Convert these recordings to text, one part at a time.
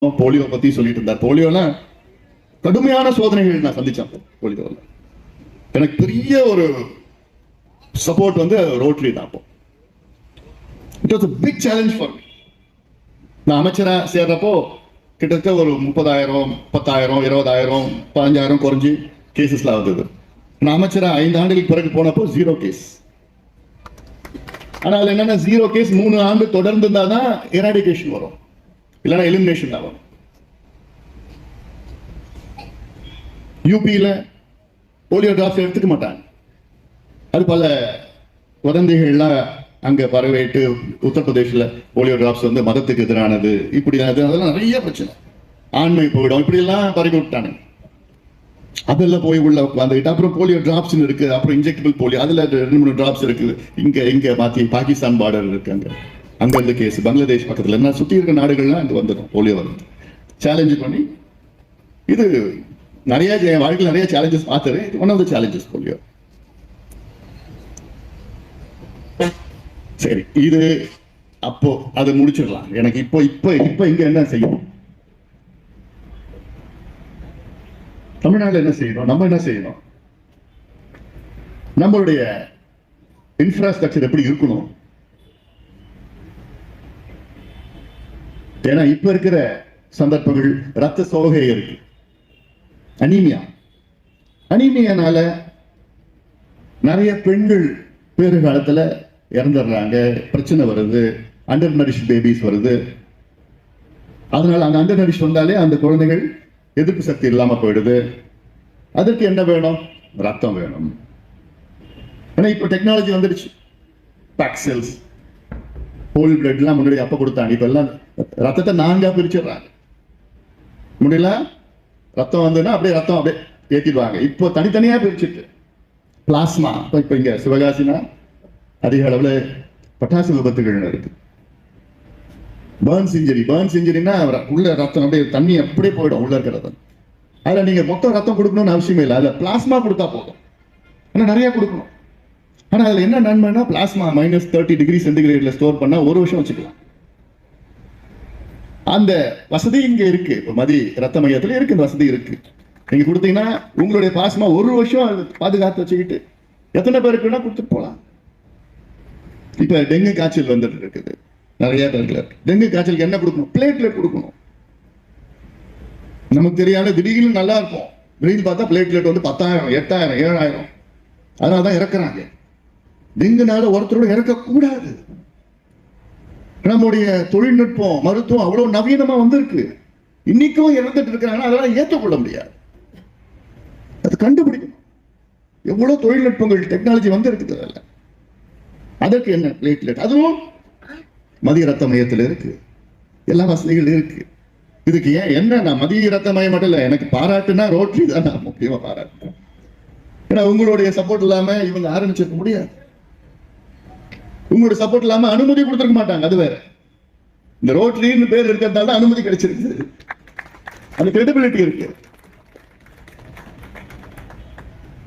Polio பத்தி சொல்லிட்டு இருந்தார். போலியோலாம் கடுமையான சோதனைகள் நான் சந்திச்சேன். போலியோல எனக்கு பெரிய ஒரு சப்போர்ட் வந்து ரோட்டரி தான். அப்போ it was a big challenge for me. நான் அமைச்சரா சேர்றப்போ கிட்டத்தட்ட ஒரு 30,000, 10,000, 20,000, 15,000 குறைஞ்சி கேசஸ்லாம் வந்தது. நான் அமைச்சரா 5 ஆண்டுகளுக்கு பிறகு போனப்போ 0 கேஸ். ஆனால் என்னன்னா 0 கேஸ் 3 ஆண்டு தொடர்ந்து இருந்தால் தான் எராடிகேஷன் வரும், இல்லைன்னா எலிமினேஷன் தான் வரும். யூபியில் போலியோ டிராப்ஸ் எடுத்துக்க மாட்டாங்க. அது பல வதந்திகள்லாம் அங்கே பரவிட்டு உத்தரப்பிரதேசில் போலியோ டிராப்ஸ் வந்து மதத்துக்கு எதிரானது, இப்படி அதெல்லாம் நிறைய பிரச்சனை, ஆண்மை போயிடும், இப்படியெல்லாம் பரவி விட்டானுங்க. அதெல்லாம் போய் உள்ள உட்காந்துக்கிட்டு அப்புறம் போலியோ டிராப்ஸ் இருக்கு, அப்புறம் இன்ஜெக்டபிள் போலியோ அதுல 2-3 டிராப்ஸ் இருக்குது. இங்க மாத்தி பாகிஸ்தான் பார்டர் இருக்காங்க, அங்க இருந்து கேஸ் பங்களாதேஷ் பக்கத்துல என்ன சுத்தி இருக்க நாடுகள்லாம் அங்க வந்துடும் போலியோ வந்து சேலஞ்சு பண்ணி. இது நிறைய என் வாழ்க்கையில் நிறைய சேலஞ்சஸ் பார்த்தது. இது one of the challenges polio. சரி, இது அப்போ அதை முடிச்சிடலாம். எனக்கு இப்போ இப்போ இப்போ இங்க என்ன செய்யணும், தமிழ்நாட்டில் என்ன செய்யணும், நம்ம என்ன செய்யணும், நம்மளுடைய இன்ஃப்ராஸ்ட்ரக்சர் எப்படி இருக்கணும். ஏன்னா இப்ப இருக்கிற சந்தர்ப்பங்கள் ரத்த சோகை இருக்கு, அனீமியானால நிறைய பெண்கள் பேறு காலத்துல இறந்துடுறாங்க, பிரச்சனை வருது, அண்டர் நரிஷ் பேபிஸ் வருது. அதனால அந்த அண்டர் நரிஷ் வந்தாலே அந்த குழந்தைகள் எதிர்ப்பு சக்தி இல்லாம போயிடுது. அதற்கு என்ன வேணும், ரத்தம் வேணும். ஏன்னா இப்ப டெக்னாலஜி வந்துடுச்சு, பேக் செல்ஸ், ஹோல் பிளட் எல்லாம் முன்னாடி அப்ப கொடுத்தாங்க, இப்ப எல்லாம் ரத்தத்தை 4ஆ பிரிச்சிடுறாங்க. முன்னாடி ரத்தம் வந்துன்னா அப்படியே ரத்தம் அப்படியே ஏற்றிடுவாங்க, இப்போ தனித்தனியா பிரிச்சுட்டு பிளாஸ்மா. இப்ப இங்க சிவகாசினா அதிக அளவுல பட்டாசு விபத்துகள் இருக்கு. பர்ன்ஸ் இன்ஜுரினா உள்ள ரத்தம் அப்படியே தண்ணி அப்படியே போயிடும் உள்ள இருக்கிறது. அதுல நீங்க மொத்தம் ரத்தம் கொடுக்கணும்னு அவசியமே இல்லை, அதுல பிளாஸ்மா கொடுத்தா போதும். ஆனா நிறைய கொடுக்கணும். ஆனா அதுல என்ன நன்மைனா பிளாஸ்மா -30 டிகிரி சென்டிகிரேட்ல ஸ்டோர் பண்ணா 1 வருஷம் வச்சுக்கலாம். அந்த வசதி இங்க இருக்கு, மதி ரத்த மையத்துல இருக்கு, இந்த வசதி இருக்கு. நீங்க கொடுத்தீங்கன்னா உங்களுடைய பிளாஸ்மா 1 வருஷம் பாதுகாத்து வச்சுக்கிட்டு எத்தனை பேருக்குன்னா கொடுத்துட்டு போலாம். இப்ப டெங்கு காய்ச்சல் வந்துட்டு இருக்குது நிறைய பேருக்கு. டெங்கு காய்ச்சலுக்கு என்ன கொடுக்கணும், பிளேட்லெட் கொடுக்கணும். நமக்கு தெரியாத திடீர்னு நல்லா இருக்கும், திடீர்னு பார்த்தா பிளேட்லெட் வந்து 10,000, 8,000, 7,000. அதனாலதான் இறக்குறாங்க. டெங்குனால ஒருத்தரோட இறக்கக்கூடாது. நம்முடைய தொழில்நுட்பம் மருத்துவம் அவ்வளவு நவீனமா வந்திருக்கு, இன்னைக்கும் இறந்துட்டு இருக்கிறாங்க. அதெல்லாம் ஏற்றுக்கொள்ள முடியாது, அது கண்டுபிடிக்கணும். எவ்வளவு தொழில்நுட்பங்கள் டெக்னாலஜி வந்து இருக்குது. அதற்கு என்ன பிளேட்லெட், அதுவும் மதிய ரத்த மையத்தில் இருக்கு, எல்லா வசதிகள் இருக்கு. இதுக்கு ஏன் என்ன, நான் மதிய ரத்த மையம் மட்டும் இல்லை, எனக்கு பாராட்டுனா ரோட்டரி தான் நான் முக்கியமா பாராட்டுறேன். ஏன்னா உங்களுடைய சப்போர்ட் இல்லாம இவங்க ஆரம்பிச்சிருக்க முடியாது. உங்களுடைய சப்போர்ட் இல்லாம அனுமதி கொடுத்துருக்க மாட்டாங்க, அது வேற. இந்த ரோட்டரின்னு பேர் இருக்கிறதால அனுமதி கிடைச்சிருக்கு, அந்த கிரெடிபிலிட்டி இருக்கு.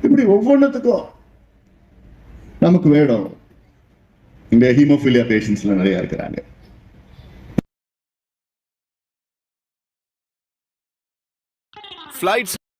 இப்படி ஒவ்வொன்றுத்துக்கும் நமக்கு வேணும். இந்த ஹீமோஃபிலியா பேஷண்ட்ஸ்ல நிறைய இருக்கிறாங்க. Flights